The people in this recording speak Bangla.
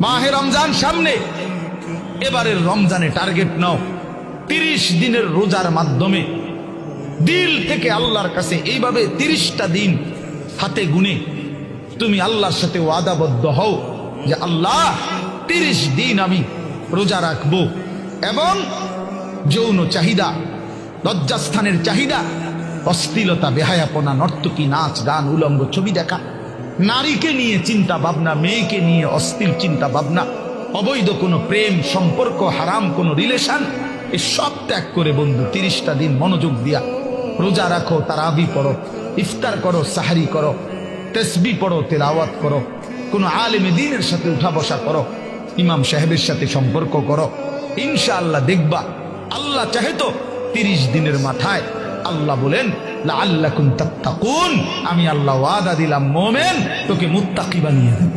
মাহে রমজান সামনে, এবারের রমজানে টার্গেট নাও 30 দিনের রোজার মাধ্যমে দিল থেকে আল্লাহর কাছে এইভাবে 30টা দিন হাতে গুনে তুমি আল্লাহর সাথে ওয়াদাবদ্ধ হও যে আল্লাহ 30 দিন আমি রোজা রাখবো। এবং যৌন চাহিদা, লজ্জাস্থানের চাহিদা, অশ্লীলতা, বেহায়াপনা, নর্তকী, নাচ গান, উলঙ্গ ছবি দেখা, নারীকে নিয়ে চিন্তা ভাবনা, মেয়েকে নিয়ে অশ্লীল চিন্তা ভাবনা, অবৈধ কোনো প্রেম সম্পর্ক, হারাম কোনো রিলেশন, এ সব ত্যাগ করে বন্ধু 30টা দিন মনোযোগ দিয়া রোজা রাখো, তারাবি পড়ো, ইফতার করো, সাহারি করো, তাসবিহ পড়ো, তেলাওয়াত করো, কোনো আলেমে দ্বীনের সাথে উঠা বসা করো, ইমাম সাহেবের সাথে সম্পর্ক করো। ইনশাআল্লাহ দেখবা আল্লাহ চাহে তো 30 দিনের মাথায় আল্লাহ বলেন লাআল্লাকুম তাত্তাকুন, আমি আল্লাহ ওয়াদা দিলাম মোমেন তোকে মুত্তাকি বানিয়ে দেব।